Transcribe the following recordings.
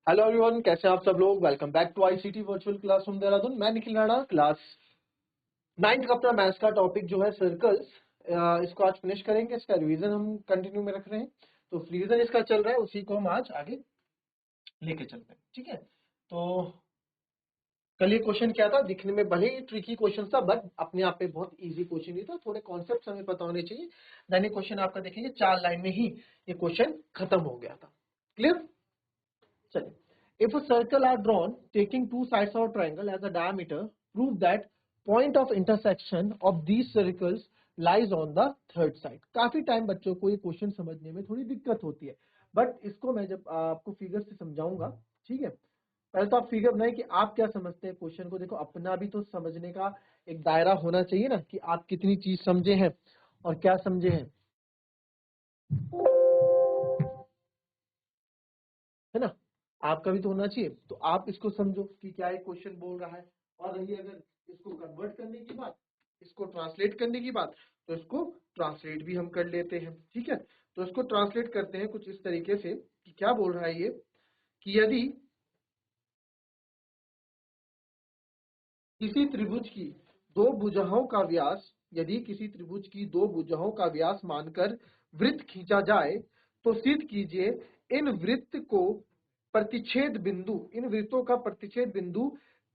Hello everyone, कैसे हैं आप सब लोग। Welcome back to I C T virtual classroom Dehradun. मैं निखिल राणा, क्लास 9th का अपना मैथ्स का टॉपिक जो है सर्कल्स, इसको आज फिनिश करेंगे। इसका रिवीजन हम कंटिन्यू में रख रहे हैं, तो रिवीजन इसका चल रहा है, उसी को हम आज आगे लेके चलते हैं। ठीक है, तो कल ये क्वेश्चन क्या था, दिखने में भले ही ट्रिकी क्वेश्चन था बट अपने आप पे बहुत इजी क्वेश्चन ही था। थोड़े कॉन्सेप्ट हमें पता होने चाहिए। देन ये क्वेश्चन आपका देखेंगे 4 लाइन में ही ये क्वेश्चन खत्म हो गया था। क्लियर। चलिए, if a circle are drawn taking two sides of a triangle as a diameter, prove that point of intersection of these circles lies on the third side। काफी टाइम बच्चों को ये क्वेश्चन समझने में थोड़ी दिक्कत होती है, बट इसको मैं जब आपको फिगर से समझाऊंगा, ठीक है। पहले तो आप फिगर बनाए कि आप क्या समझते हैं क्वेश्चन को। देखो, अपना भी तो समझने का एक दायरा होना चाहिए ना, कि आप कितनी चीज समझे हैं और क्या समझे हैं, है ना। आपका भी तो होना चाहिए। तो आप इसको समझो कि क्या एक क्वेश्चन बोल रहा है, और रही अगर इसको कन्वर्ट करने की बात, इसको ट्रांसलेट करने की बात, तो इसको ट्रांसलेट भी हम कर लेते हैं। ठीक है, तो इसको ट्रांसलेट करते हैं कुछ इस तरीके से कि क्या बोल रहा है ये, कि यदि किसी त्रिभुज की दो भुजाओं का व्यास, यदि किसी त्रिभुज की दो भुजाओं का व्यास मानकर वृत्त खींचा जाए, तो सिद्ध कीजिए इन वृत्त को प्रतिच्छेद बिंदु, इन वृत्तों का प्रतिच्छेद बिंदु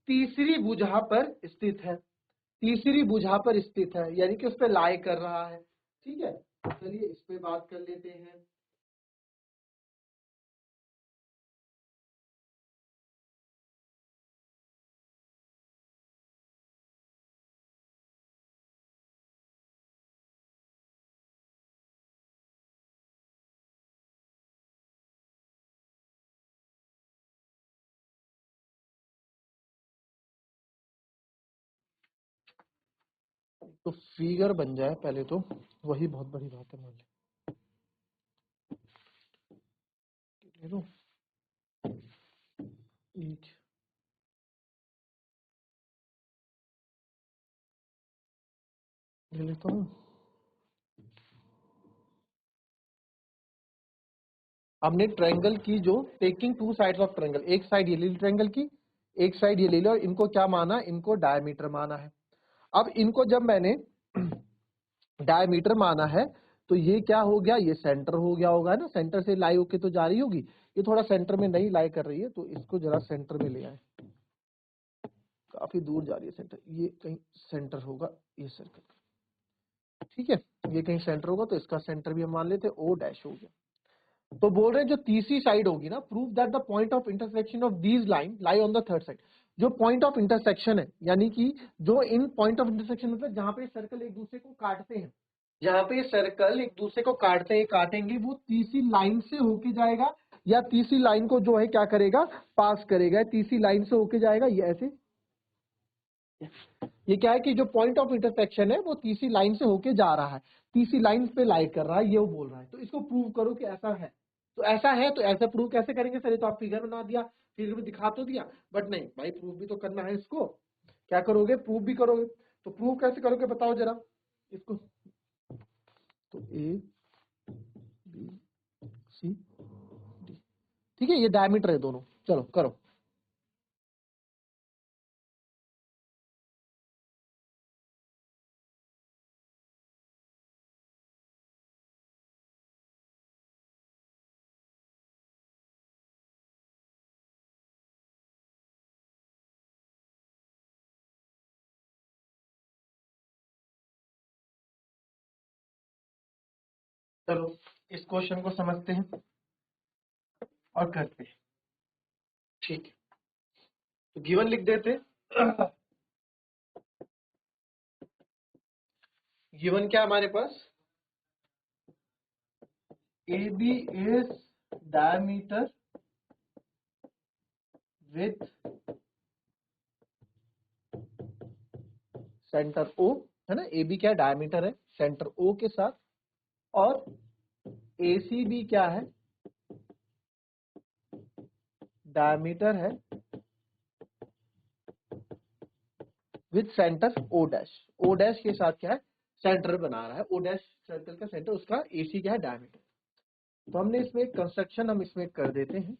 तीसरी भुजा पर स्थित है। तीसरी भुजा पर स्थित है यानी कि उस पर लाई कर रहा है। ठीक है, चलिए इस पे बात कर लेते हैं। तो फिगर बन जाए पहले तो वही बहुत बड़ी बात है। मान लो एक ले लेता हूँ। हमने ट्रायंगल की जो taking two sides of triangle, एक साइड ये ले ली ट्रायंगल की, एक साइड ये ले ली, और इनको क्या माना, इनको डायमीटर माना है। अब इनको जब मैंने डायमीटर माना है, तो ये क्या हो गया, ये सेंटर हो गया होगा ना, सेंटर से लाई होके तो जा रही होगी। ये थोड़ा सेंटर में नहीं लाई कर रही है, तो इसको जरा सेंटर में ले आए। काफी दूर जा रही है सेंटर, ये कहीं सेंटर होगा ये सर्कल। ठीक है, ये कहीं सेंटर होगा, तो इसका सेंटर भी हम मान लेते हैं ओ डैश हो गया। तो बोल रहे हैं जो तीसरी साइड होगी ना, prove that the point of intersection of these line lie on the third side. जो पॉइंट ऑफ इंटरसेक्शन है, यानी कि जो इन पॉइंट ऑफ इंटरसेक्शन मतलब जहां पे सर्कल एक दूसरे को काटते हैं, जहां पे सर्कल एक दूसरे को काटते हैं, काटेंगे, वो तीसरी लाइन से होके जाएगा, या तीसरी लाइन को जो है क्या करेगा, पास करेगा। तीसरी लाइन से होके जाएगा, ये ऐसे। ये क्या है कि जो पॉइंट ऑफ इंटरसेक्शन है वो तीसरी लाइन से होके जा रहा है, तीसरी लाइन पे लाई कर रहा है, ये वो बोल रहा है। तो इसको प्रूव करो कि ऐसा है। तो ऐसा है, तो ऐसा प्रूव कैसे करेंगे सर, ये तो आप फिगर बना दिया, फिगर में दिखा तो दिया, बट नहीं भाई, प्रूव भी तो करना है इसको। क्या करोगे, प्रूव भी करोगे। तो प्रूव कैसे करोगे बताओ जरा इसको। तो ए बी सी डी, ठीक है, ये डायमीटर है दोनों। चलो करो। चलो इस क्वेश्चन को समझते हैं और करते हैं। ठीक है, तो गिवन लिख देते। गिवन क्या हमारे पास, AB is diameter with centre O, है ना। AB क्या है, डायमीटर है सेंटर O के साथ, और AC भी क्या है, डायमीटर है with centre O dash. O dash के साथ क्या है, सेंटर बना रहा है। O डैश सर्कल का सेंटर, उसका AC क्या है, डायमीटर। तो हमने इसमें एक कंस्ट्रक्शन हम इसमें कर देते हैं।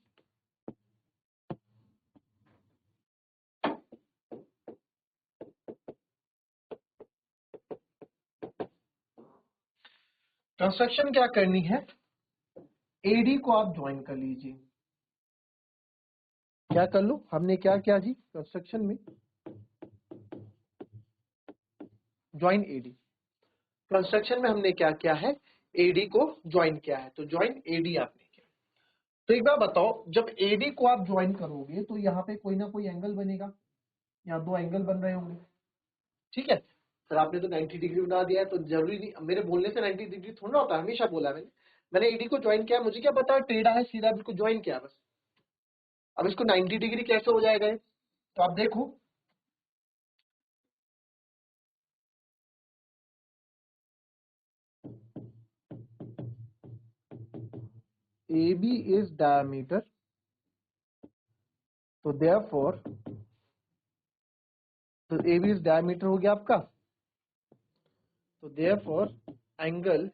कंस्ट्रक्शन क्या करनी है, एडी को आप ज्वाइन कर लीजिए। क्या कर लो, हमने क्या किया जी कंस्ट्रक्शन में, ज्वाइन एडी। कंस्ट्रक्शन में हमने क्या किया है, एडी को ज्वाइन किया है, तो ज्वाइन एडी आपने किया। तो एक बार बताओ, जब एडी को आप ज्वाइन करोगे तो यहाँ पे कोई ना कोई एंगल बनेगा, यहाँ दो एंगल बन रहे होंगे, ठीक है। सर आपने तो 90 डिग्री बना दिया है, तो जरूरी नहीं, मेरे बोलने से 90 डिग्री थोड़ा ना होता है, हमेशा बोला है मैंने एडी को ज्वाइन किया, मुझे क्या पता टेढ़ा है सीधा, इसको ज्वाइन किया बस। अब इसको 90 डिग्री कैसे हो जाएगा ये? तो आप देखो, AB is diameter, तो therefore, तो AB is diameter हो गया आपका, तो therefore angle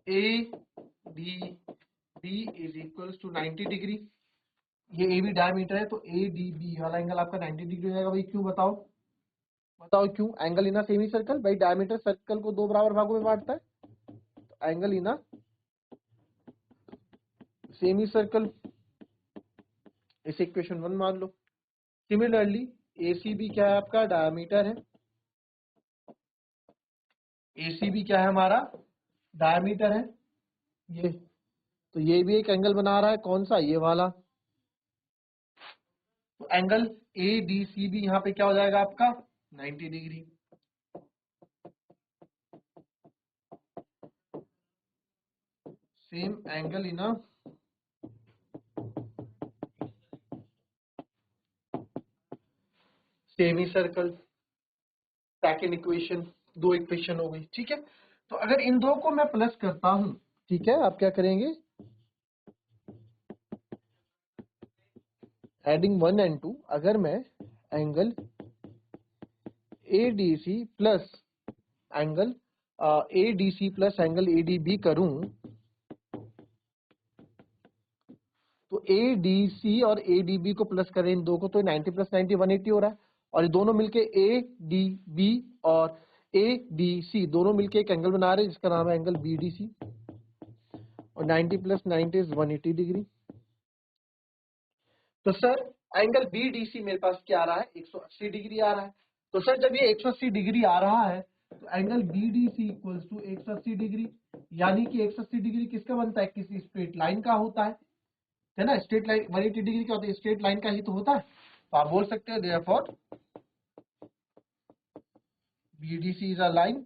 ADB is equals to 90 degree. ये AB डायमीटर है, तो ADB वाला एंगल आपका 90 डिग्री हो जाएगा। भाई क्यों बताओ, बताओ क्यों? एंगल इन सेमी सर्कल, भाई डायमीटर सर्कल को दो बराबर भागों में बांटता है, तो एंगल इन सेमी सर्कल, इसे इक्वेशन 1 मान लो। सिमिलरली ACB क्या है आपका, डायमीटर है, ACB क्या है हमारा, डायमीटर है ये, तो ये भी एक एंगल बना रहा है, कौन सा, ये वाला। तो एंगल ADCB यहाँ पे क्या हो जाएगा आपका, 90 degree. Same angle in semi circle, second equation, दो इक्वेशन हो गई, ठीक है। तो अगर इन दो को मैं प्लस करता हूं, ठीक है, आप क्या करेंगे, एडिंग 1 एंड 2, अगर मैं angle ADC plus angle ADC plus angle ADB करूं, तो ADC और ADB को प्लस करें इन दो को, तो 90 प्लस 90 180 हो रहा है, और ये दोनों मिलके ADB और ADC दोनों मिलके एक एंगल बना रहे हैं जिसका नाम है एंगल BDC, और 90 प्लस 90 इज 180 डिग्री। तो सर एंगल BDC मेरे पास क्या आ रहा है, 180 डिग्री आ रहा है। तो सर जब ये 180 डिग्री आ रहा है, तो angle BDC equals to 180 degree, यानी कि 180 डिग्री किसका बनता है, किसी स्ट्रेट लाइन का होता है ना। स्ट्रेट लाइन 180 डिग्री क्या होता है, स्ट्रेट लाइन का ही तो होता है। तो आप बोल सकते हो therefore BDC is a line,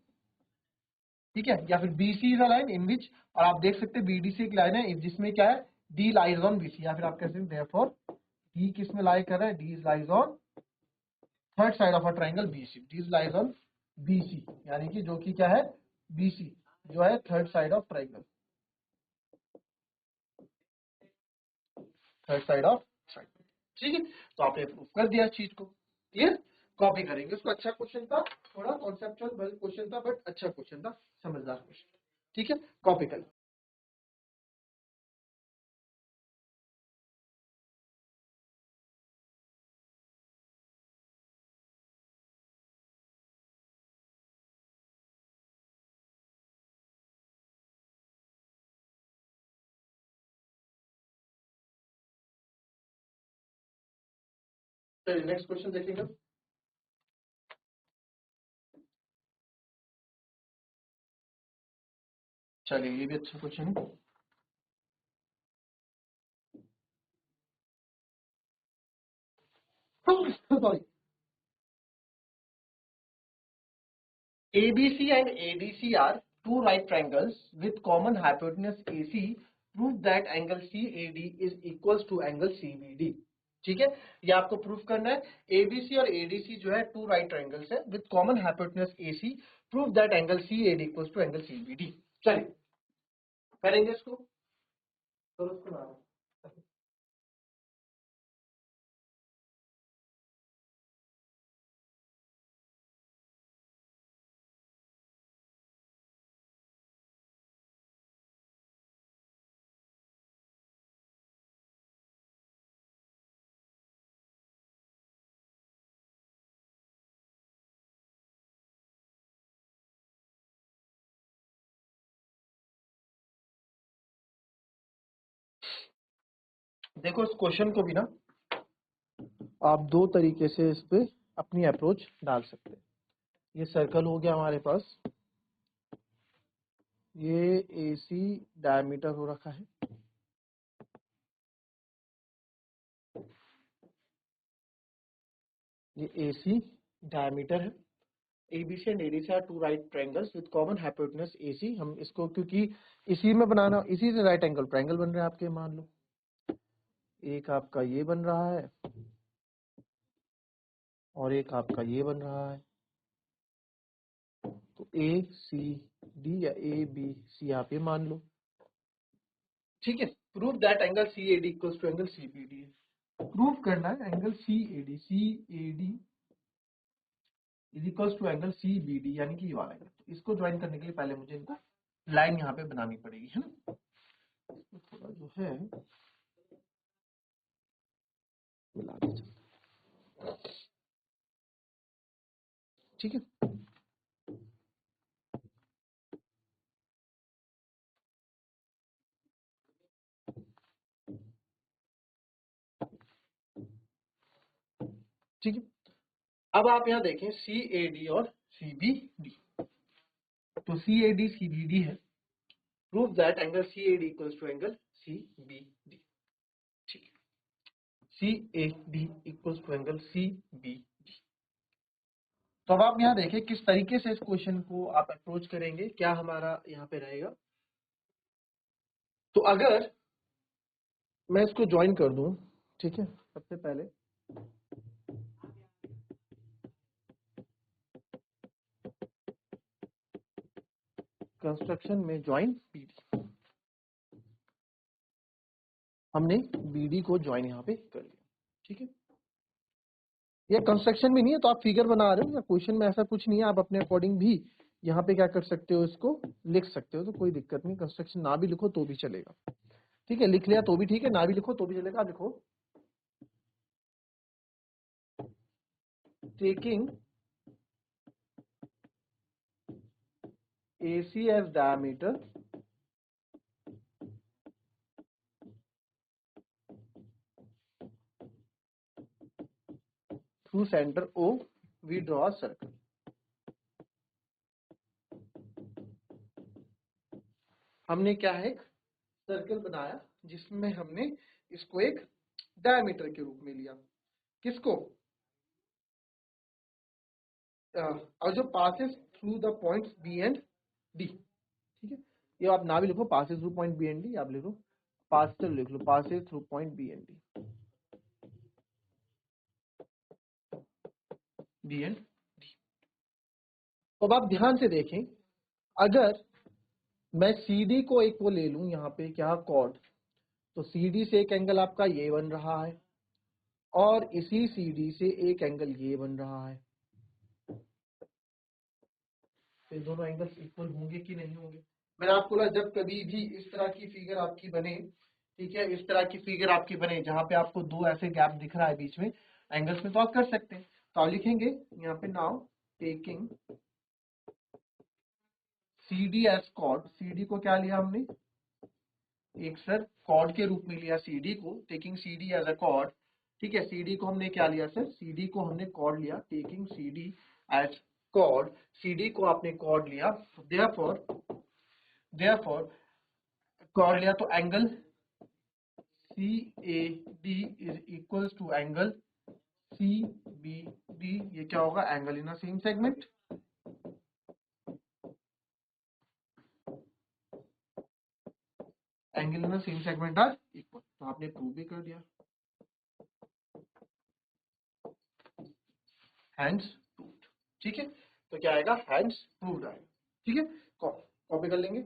ठीक है, या फिर BC is a line in which, और आप देख सकते हैं BDC एक लाइन है जिसमें क्या है, D लाइज ऑन BC, या फिर आप कह सकते हैं देयरफॉर D किस में लाई कर रहा है, D lies on third side of a triangle BC, D lies on BC, यानी कि जो कि क्या है, BC जो है third side of triangle, third side of triangle, ठीक है। तो आपने प्रूफ कर दिया इस चीज को, क्लियर। कॉपी करेंगे उसको, अच्छा क्वेश्चन था, थोड़ा कॉन्सेप्चुअल क्वेश्चन था बट अच्छा क्वेश्चन था, समझदार क्वेश्चन, ठीक है, कॉपी कर। चलिए नेक्स्ट क्वेश्चन देखेंगे। चलिए ये भी अच्छा क्वेश्चन है। Sorry, ABC and ADC are two right triangles with common hypotenuse AC. Prove that angle CAD is equals to angle CBD. ठीक है, ये आपको प्रूफ करना है। ABC और ADC जो है टू राइट ट्राइंगल्स है with common hypotenuse AC। Prove that angle CAD equals to angle CBD। चलिए करेंगे इसको, तो उसको देखो इस क्वेश्चन को भी ना आप दो तरीके से इस पे अपनी अप्रोच डाल सकते हैं। ये सर्कल हो गया हमारे पास, ये AC डायमीटर हो रखा है, ये AC डायमीटर है। ABC and ADC are two right triangles with common hypotenuse AC। हम इसको क्योंकि इसी में बनाना, इसी से राइट एंगल ट्रायंगल बन रहे हैं आपके, मान लो एक आपका ये बन रहा है और एक आपका ये बन रहा है, तो ACD या ABC आप ये मान लो, ठीक है। Prove that angle CAD equals to angle CBD है। प्रूव करना है angle CAD is equals to angle CBD, यानी कि ये वाला एंगल। तो इसको ज्वाइन करने के लिए पहले मुझे इनको लाइन यहाँ पे बनानी पड़ेगी, है ना। इसको थोड़ा जो है मिला दीजिए, ठीक है। ठीक है, अब आप यहाँ देखें CAD और CBD, तो CAD CBD है। Prove that angle CAD equals to angle CBD, ठीक है। CAD equals to angle CBD। तो अब आप यहाँ देखें किस तरीके से इस क्वेश्चन को आप अप्रोच करेंगे, क्या हमारा यहाँ पे रहेगा। तो अगर मैं इसको ज्वाइन कर दूं, ठीक है, सबसे पहले कंस्ट्रक्शन में ज्वाइन BD, हमने BD को ज्वाइन यहाँ पे कर लिया, ठीक है। ये कंस्ट्रक्शन में नहीं है तो आप फिगर बना रहे हो या क्वेश्चन में ऐसा कुछ नहीं है, आप अपने अकॉर्डिंग भी यहाँ पे क्या कर सकते हो, इसको लिख सकते हो, तो कोई दिक्कत नहीं। कंस्ट्रक्शन ना भी लिखो तो भी चलेगा, ठीक है। लिख लिया तो भी ठीक है, ना भी लिखो तो भी चलेगा। आप लिखो taking AC as diameter through center O, we draw a circle। हमने क्या है, एक सर्कल बनाया जिसमें हमने इसको एक डायमीटर के रूप में लिया, किसको, और जो passes through the points B and D, ठीक है। ये आप ना भी लिखो passes through point B and D, आप लिखो पास, चलो लिख लो passes through point B and D। तो अब आप ध्यान से देखें, अगर मैं CD को एक वो ले लूं यहाँ पे क्या कॉर्ड, तो CD से एक एंगल आपका ये बन रहा है और इसी CD से एक एंगल ये बन रहा है, तो दोनों एंगल्स इक्वल होंगे कि नहीं होंगे। मैंने आपको बोला जब कभी भी इस तरह की फिगर आपकी बने, ठीक है, इस तरह की फिगर आपकी बने जहां पे आपको दो ऐसे गैप दिख रहा है बीच में एंगल्स में, तो आप कर सकते हैं। तो आप लिखेंगे यहाँ पे now taking CD as chord, CD को क्या लिया हमने, एक सर कॉर्ड के रूप में लिया CD को, taking CD as a chord, ठीक है। CD को हमने क्या लिया सर, CD को हमने कॉर्ड लिया, taking CD as chord, CD को आपने कॉर्ड लिया, देयरफॉर कॉर्ड लिया तो angle CAD is equals to angle CBD, ये क्या होगा, angle in same segment, angle in same segment are equal. तो आपने प्रूव भी कर दिया, हैंड्स प्रूव्ड, ठीक है। तो क्या आएगा, हैंड्स प्रूव्ड आएगा, ठीक है। कॉपी कर लेंगे।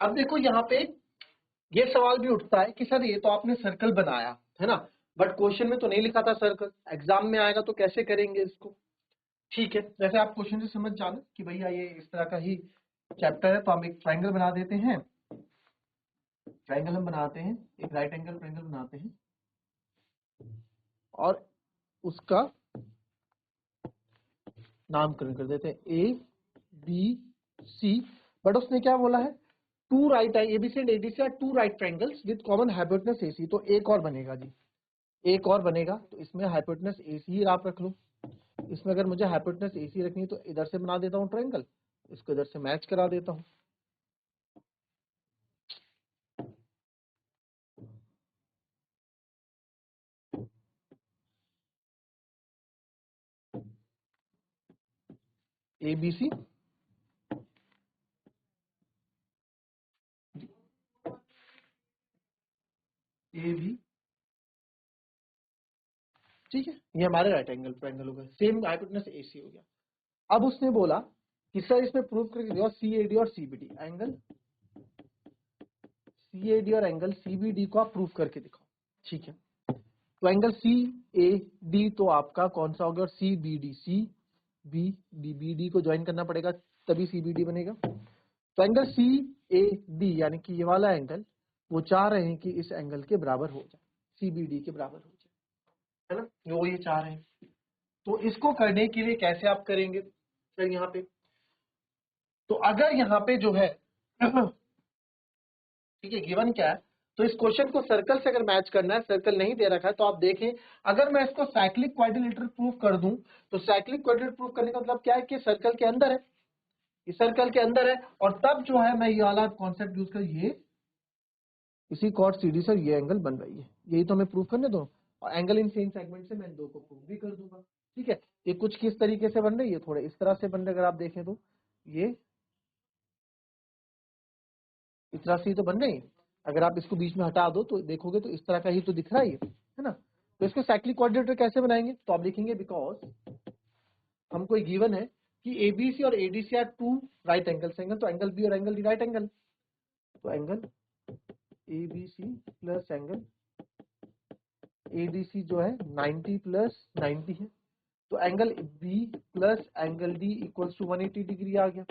अब देखो यहाँ पे ये सवाल भी उठता है कि सर ये तो आपने सर्कल बनाया है ना, बट क्वेश्चन में तो नहीं लिखा था सर्कल, एग्जाम में आएगा तो कैसे करेंगे इसको। ठीक है, जैसे आप क्वेश्चन से समझ जाना कि भैया ये इस तरह का ही चैप्टर है, तो हम एक ट्राइंगल बना देते हैं। ट्राइंगल हम बनाते हैं, एक राइट एंगल ट्राइंगल बनाते हैं और उसका नामकरण कर देते हैं ए बी सी। बट उसने क्या बोला है, two right A B C and A D C are two right triangles with common hypotenuse A C. तो एक और बनेगा जी, एक और बनेगा, तो इसमें हाइपोटेनस एसी ही आप रख लो। इसमें अगर मुझे हाइपोटेनस एसी रखनी है तो इधर से बना देता हूँ ट्राइंगल, इसको इधर से मैच करा देता हूँ। ए बी सी ए बी, ठीक है, ये हमारे राइट एंगल ट्राइंगल हो गए, सेम हाइपोटेनस एसी हो गया। अब उसने बोला कि सर इसमें प्रूव करके दिया सी ए डी और C B D angle, C A D और एंगल सीबीडी को आप प्रूव करके दिखाओ। ठीक है, तो एंगल सी ए डी तो आपका कौन सा हो गया, और C B D, C B D, B D को ज्वाइन करना पड़ेगा तभी सीबीडी बनेगा। तो एंगल सी ए डी यानी कि ये वाला एंगल, वो चाह रहे हैं कि इस एंगल के बराबर हो जाए, सीबीडी के बराबर हो जाए, है ना, वो ये चाह रहे हैं। तो इसको करने के लिए कैसे आप करेंगे सर, यहाँ पे तो अगर यहाँ पे जो है ठीक है, गिवन क्या है, तो इस क्वेश्चन को सर्कल से अगर मैच करना है, सर्कल नहीं दे रखा है, तो आप देखें अगर मैं इसको साइक्लिक क्वाड्रिलेटरल प्रूफ कर दूं, तो साइक्लिक क्वाड्रिलेटरल प्रूफ करने का मतलब क्या है कि सर्कल के अंदर है, इस सर्कल के अंदर है, और तब जो है मैं ये वाला कॉन्सेप्ट यूज कर, ये इसी कॉट सीडी से ये एंगल बन रही है, यही तो हमें प्रूफ करने दो, और एंगल इन सेम सेगमेंट से मैं दो को प्रूफ भी कर दूंगा। ठीक है, ये कुछ किस तरीके से बन रही है, थोड़े इस तरह से बन रहे, अगर आप देखें तो ये इस तरह से ही तो बन रही है। अगर आप इसको बीच में हटा दो तो देखोगे तो इस तरह का ही तो दिख रहा है ना। तो इसको साइक्लिक कोऑर्डिनेटर कैसे बनाएंगे, तो आप लिखेंगे बिकॉज हमको गिवन है कि एबीसी और ADC are two right angle angle, तो एंगल बी और एंगल डी राइट एंगल, तो angle ABC plus angle ADC जो है 90 प्लस 90 है, तो angle B plus angle D equals to 180 degree आ गया।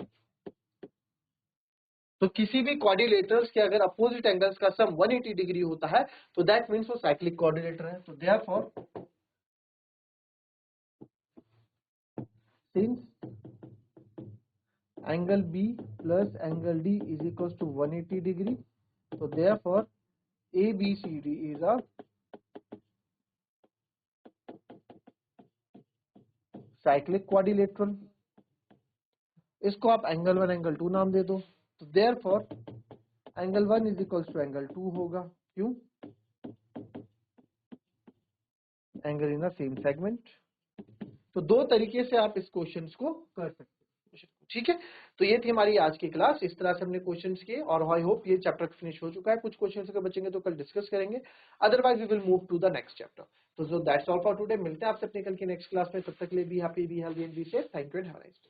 तो किसी भी क्वाड्रिलेटरल्स के अगर अपोजिट एंगल्स का सम 180 डिग्री होता है तो दैट मीन्स वो साइक्लिक क्वाड्रिलेटर है। तो therefore since angle B plus angle D is equal to 180 degree, तो therefore A B C D is a cyclic quadrilateral. इसको आप एंगल 1 एंगल 2 नाम दे दो, तो therefore angle 1 is equal to angle 2 होगा, क्यों, angle in the same segment. तो दो तरीके से आप इस क्वेश्चंस को कर सकते हैं। ठीक है, तो ये थी हमारी आज की क्लास, इस तरह से हमने क्वेश्चंस किए, और आई होप ये चैप्टर फिनिश हो चुका है। कुछ क्वेश्चंस अगर बचेंगे तो कल डिस्कस करेंगे, otherwise we will move to the next chapter. तो दैट्स ऑल फॉर टुडे, मिलते हैं आपसे अपने कल की नेक्स्ट क्लास में, तब तक के लिए be happy, be healthy and be safe. Thank you and have a nice day.